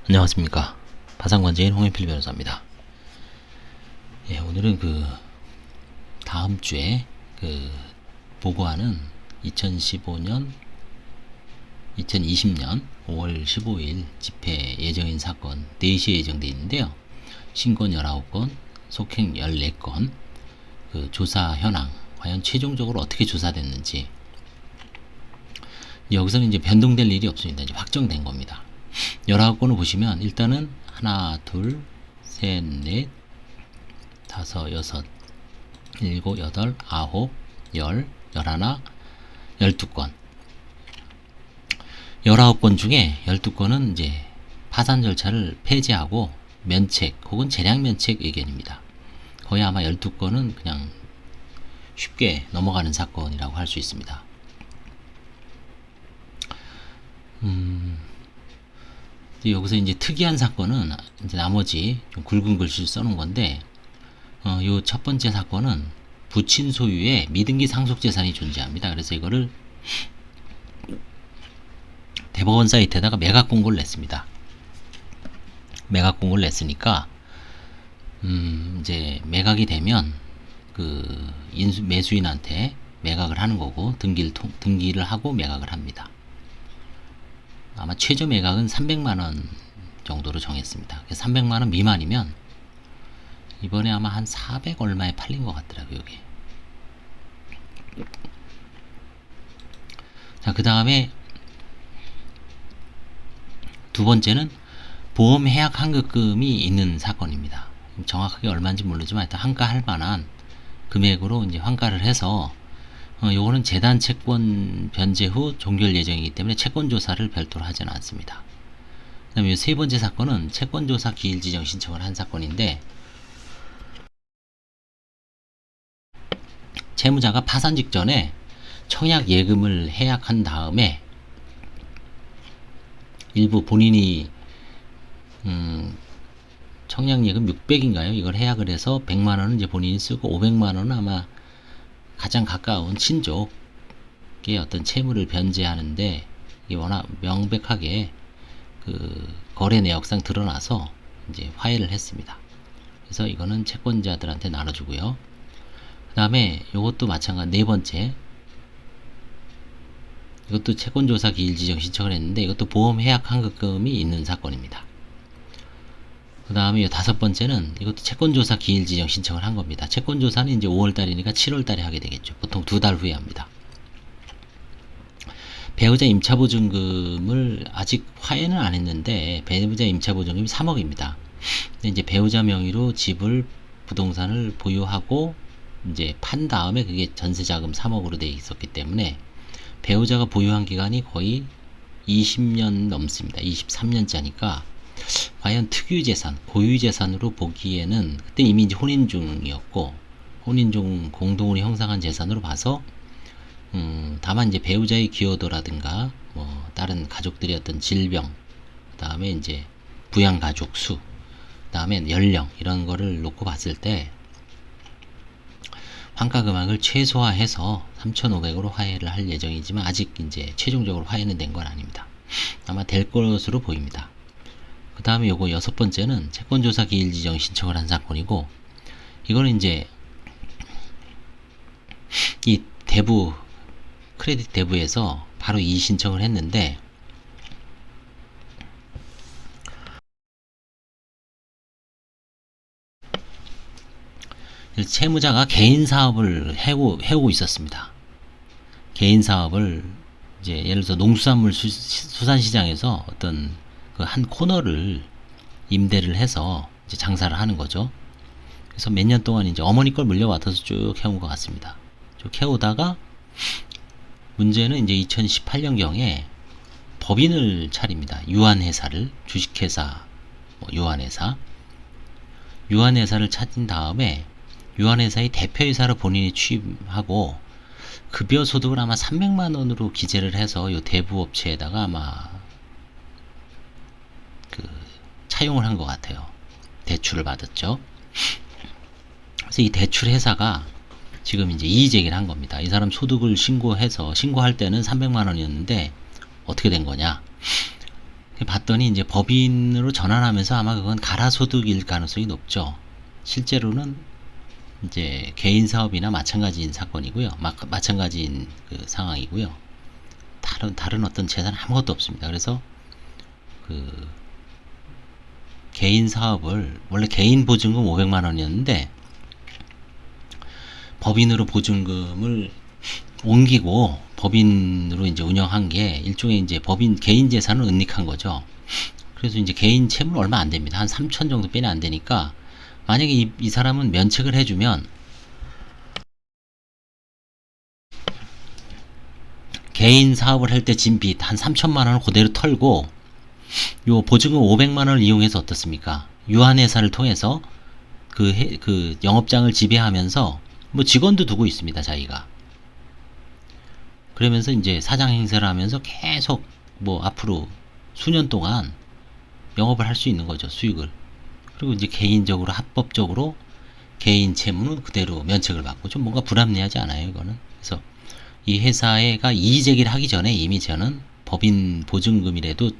안녕하십니까. 파산관제인 홍현필 변호사입니다. 예, 오늘은 다음 주에 보고하는 2015년, 2020년 5월 15일 집회 예정인 사건 4시에 예정되어 있는데요. 신건 19건, 속행 14건, 조사 현황, 과연 최종적으로 어떻게 조사됐는지, 여기서는 이제 변동될 일이 없습니다. 이제 확정된 겁니다. 19건을 보시면 일단은 하나, 둘, 셋, 넷, 다섯, 여섯, 일곱, 여덟, 아홉, 열, 열하나, 12건. 19건 중에 12건은 이제 파산 절차를 폐지하고 면책 혹은 재량 면책 의견입니다. 거의 아마 12건은 그냥 쉽게 넘어가는 사건이라고 할 수 있습니다. 여기서 이제 특이한 사건은 이제 나머지 좀 굵은 글씨를 써놓은 건데, 요 첫 번째 사건은 부친 소유의 미등기 상속 재산이 존재합니다. 그래서 이거를 대법원 사이트에다가 매각 공고를 냈습니다. 매각 공고를 냈으니까 이제 매각이 되면 매수인한테 매각을 하는 거고, 등기를 하고 매각을 합니다. 아마 최저 매각은 300만원 정도로 정했습니다. 300만원 미만이면 이번에 아마 한 400 얼마에 팔린 것 같더라고요, 이게. 자, 그 다음에 두 번째는 보험 해약 환급금이 있는 사건입니다. 정확하게 얼마인지 모르지만 일단 환가할 만한 금액으로 이제 환가를 해서, 요거는 재단 채권 변제 후 종결 예정이기 때문에 채권 조사를 별도로 하지는 않습니다. 그 다음에 세 번째 사건은 채권 조사 기일 지정 신청을 한 사건인데, 채무자가 파산 직전에 청약 예금을 해약한 다음에 일부 본인이 청약 예금 600인가요? 이걸 해약을 해서 100만원은 이제 본인이 쓰고 500만원은 아마 가장 가까운 친족의 어떤 채무를 변제하는데, 이게 워낙 명백하게 거래 내역상 드러나서 이제 화해를 했습니다. 그래서 이거는 채권자들한테 나눠주고요. 그 다음에 이것도 마찬가지 네 번째, 이것도 채권조사 기일 지정 신청을 했는데 이것도 보험 해약 환급금이 있는 사건입니다. 그 다음에 다섯 번째는 이것도 채권조사 기일 지정 신청을 한 겁니다. 채권조사는 이제 5월달이니까 7월달에 하게 되겠죠. 보통 2달 후에 합니다. 배우자 임차보증금을 아직 화해는 안 했는데, 배우자 임차보증금이 3억입니다. 근데 이제 배우자 명의로 집을, 부동산을 보유하고 이제 판 다음에 그게 전세자금 3억으로 돼 있었기 때문에 배우자가 보유한 기간이 거의 20년 넘습니다. 23년짜니까 과연 특유재산, 고유재산으로 보기에는 그때 이미 이제 혼인 중이었고, 혼인 중 공동으로 형성한 재산으로 봐서 다만 이제 배우자의 기여도라든가 뭐 다른 가족들의 어떤 질병, 그 다음에 이제 부양 가족 수, 그 다음에 연령, 이런 거를 놓고 봤을 때 환가 금액을 최소화해서 3,500으로 화해를 할 예정이지만 아직 이제 최종적으로 화해는 된 건 아닙니다. 아마 될 것으로 보입니다. 그 다음에 요거 여섯 번째는 채권조사 기일 지정 신청을 한 사건이고, 이거는 이제 이 대부, 크레딧 대부에서 바로 이 신청을 했는데, 채무자가 개인 사업을 해오고 있었습니다. 개인 사업을 이제 예를 들어서 농수산물 수산시장에서 어떤 한 코너를 임대를 해서 이제 장사를 하는 거죠. 그래서 몇 년 동안 이제 어머니 걸 물려받아서 쭉 해온 것 같습니다. 쭉 해오다가 문제는 이제 2018년경에 법인을 차립니다. 유한회사를, 주식회사, 유한회사를 찾은 다음에 유한회사의 대표이사로 본인이 취임하고 급여 소득을 아마 300만원으로 기재를 해서 이 대부업체에다가 아마 차용을 한 것 같아요. 대출을 받았죠. 그래서 이 대출 회사가 지금 이제 이의제기를 한 겁니다. 이 사람 소득을 신고할 때는 300만원이었는데 어떻게 된 거냐. 봤더니 이제 법인으로 전환하면서 아마 그건 가라소득일 가능성이 높죠. 실제로는 이제 개인 사업이나 마찬가지인 사건이고요. 마찬가지인 그 상황이고요. 다른 어떤 재산 아무것도 없습니다. 그래서 그 개인 사업을 원래 개인 보증금 500만 원이었는데 법인으로 보증금을 옮기고 법인으로 이제 운영한 게 일종의 이제 법인 개인 재산을 은닉한 거죠. 그래서 이제 개인 채무는 얼마 안 됩니다. 한 3천 정도 빼내 안 되니까 만약에 이 사람은 면책을 해주면 개인 사업을 할 때 진 빚 한 3천만 원을 그대로 털고 요 보증금 500만 원을 이용해서 어떻습니까? 유한회사를 통해서 그 영업장을 지배하면서 뭐 직원도 두고 있습니다. 자기가. 그러면서 이제 사장 행세를 하면서 계속 뭐 앞으로 수년 동안 영업을 할 수 있는 거죠. 수익을. 그리고 이제 개인적으로 합법적으로 개인 채무는 그대로 면책을 받고 좀 뭔가 불합리하지 않아요, 이거는. 그래서 이 회사가 이의제기를 하기 전에 이미 저는 법인 보증금이라도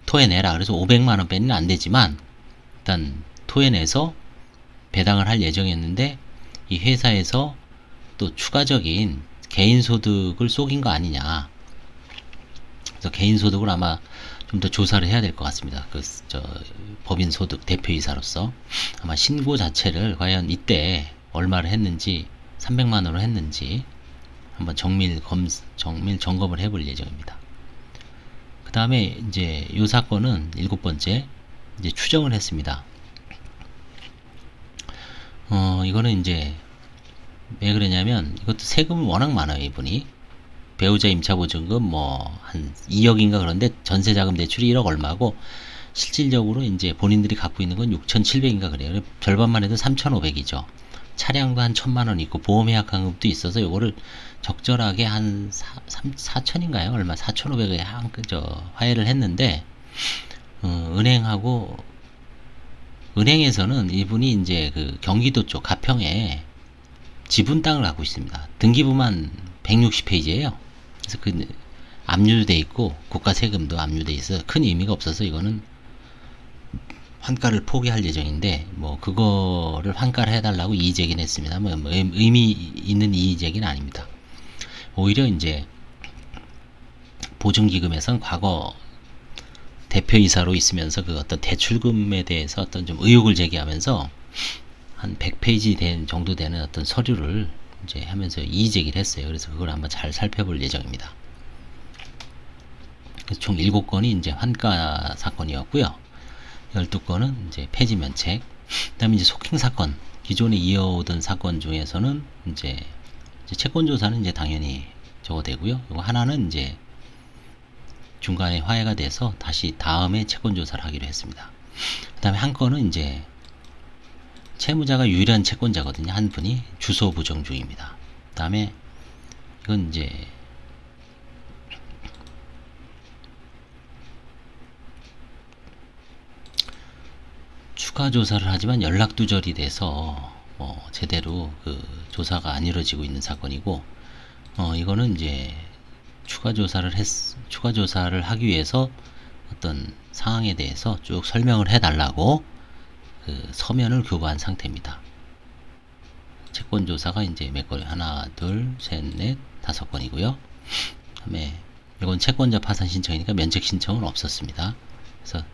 토해내라. 그래서 500만 원 빼는 안 되지만 일단 토해내서 배당을 할 예정이었는데 이 회사에서 또 추가적인 개인 소득을 속인 거 아니냐. 그래서 개인 소득을 아마 좀 더 조사를 해야 될 것 같습니다. 법인 소득 대표이사로서 아마 신고 자체를 과연 이때 얼마를 했는지 300만 원으로 했는지 한번 정밀 점검을 해볼 예정입니다. 그 다음에 이제 이 사건은 7번째 이제 추정을 했습니다. 이거는 이제 왜 그러냐면 이것도 세금이 워낙 많아요. 이분이 배우자 임차보증금 뭐 한 2억인가 그런데 전세자금 대출이 1억 얼마고 실질적으로 이제 본인들이 갖고 있는 건 6,700인가 그래요. 절반만 해도 3,500이죠. 차량도 한 1,000만 원 있고 보험회합금도 있어서 요거를 적절하게 한 4천인가요? 얼마 4,500에 화해를 했는데 은행에서는 이분이 이제 그 경기도 쪽 가평에 지분 땅을 갖고 있습니다. 등기부만 160페이지예요. 그래서 그 압류돼 있고 국가 세금도 압류돼 있어 큰 의미가 없어서 이거는 환가를 포기할 예정인데 뭐 그거를 환가를 해달라고 이의제기는 했습니다. 뭐 의미 있는 이의제기는 아닙니다. 오히려 이제 보증기금에선 과거 대표이사로 있으면서 그 어떤 대출금에 대해서 어떤 좀 의혹을 제기하면서 한 100페이지 정도 되는 어떤 서류를 이제 하면서 이의제기를 했어요. 그래서 그걸 한번 잘 살펴볼 예정입니다. 그래서 총 7건이 이제 환가 사건이었고요. 12건은 이제 폐지 면책. 그 다음에 이제 속행 사건. 기존에 이어오던 사건 중에서는 이제 채권 조사는 이제 당연히 저거 되고요. 이거 하나는 이제 중간에 화해가 돼서 다시 다음에 채권 조사를 하기로 했습니다. 그 다음에 한 건은 이제 채무자가 유일한 채권자거든요. 한 분이 주소 부정 중입니다. 그 다음에 이건 이제 추가 조사를 하지만 연락 두절이 돼서 제대로 그 조사가 안 이루어지고 있는 사건이고 이거는 이제 추가 조사를 하기 위해서 어떤 상황에 대해서 쭉 설명을 해달라고 그 서면을 교부한 상태입니다. 채권 조사가 이제 몇 건이 하나, 둘, 셋, 넷, 5건이고요. 그다음에 이건 채권자 파산 신청이니까 면책 신청은 없었습니다. 그래서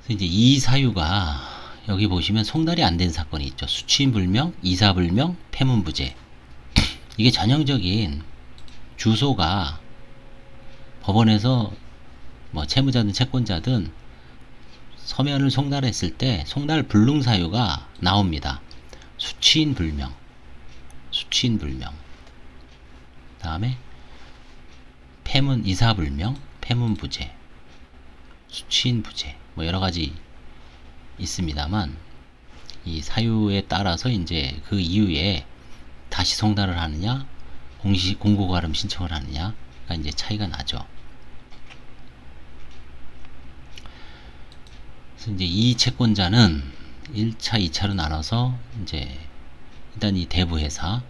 이제 이 사유가 여기 보시면 송달이 안 된 사건이 있죠. 수취인 불명, 이사 불명, 폐문 부재. 이게 전형적인 주소가 법원에서 뭐 채무자든 채권자든 서면을 송달했을 때 송달 불능 사유가 나옵니다. 수취인 불명. 다음에 폐문 이사 불명, 폐문 부재, 수취인 부재. 뭐 여러 가지 있습니다만 이 사유에 따라서 이제 그 이후에 다시 송달을 하느냐 공고가름 신청을 하느냐가 이제 차이가 나죠. 그래서 이제 이 채권자는 1차, 2차로 나눠서 이제 일단 이 대부회사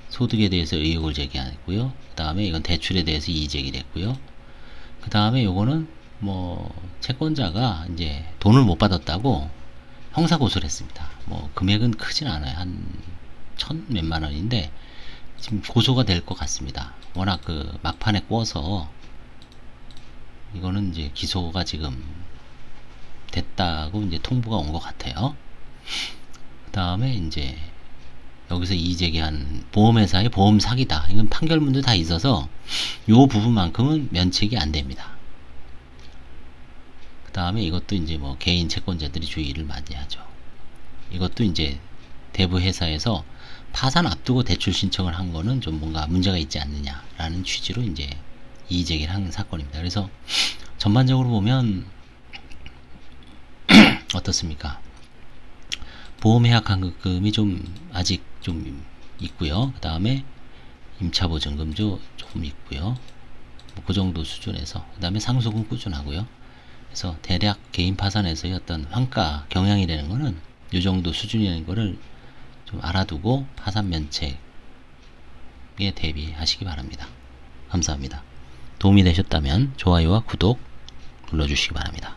소득에 대해서 의혹을 제기했고요. 그 다음에 이건 대출에 대해서 이의 제기를 했고요. 그 다음에 요거는 뭐 채권자가 이제 돈을 못 받았다고 형사 고소를 했습니다. 뭐 금액은 크진 않아요. 한 천 몇만 원인데 지금 고소가 될 것 같습니다. 워낙 그 막판에 꿔서 이거는 이제 기소가 지금 됐다고 이제 통보가 온 것 같아요. 그 다음에 이제 여기서 이의제기한 보험회사의 보험 사기다. 이건 판결문도 다 있어서 요 부분만큼은 면책이 안 됩니다. 그 다음에 이것도 이제 뭐 개인 채권자들이 주의를 많이 하죠. 이것도 이제 대부 회사에서 파산 앞두고 대출 신청을 한 거는 좀 뭔가 문제가 있지 않느냐라는 취지로 이제 이의제기를 한 사건입니다. 그래서 전반적으로 보면 어떻습니까? 보험해약 환급금이 좀 아직 좀 있고요. 그 다음에 임차보증금도 조금 있고요. 뭐 그 정도 수준에서 그 다음에 상속은 꾸준하고요. 그래서 대략 개인 파산에서의 어떤 환가 경향이 되는 거는 이 정도 수준이라는 거를 좀 알아두고 파산 면책에 대비하시기 바랍니다. 감사합니다. 도움이 되셨다면 좋아요와 구독 눌러주시기 바랍니다.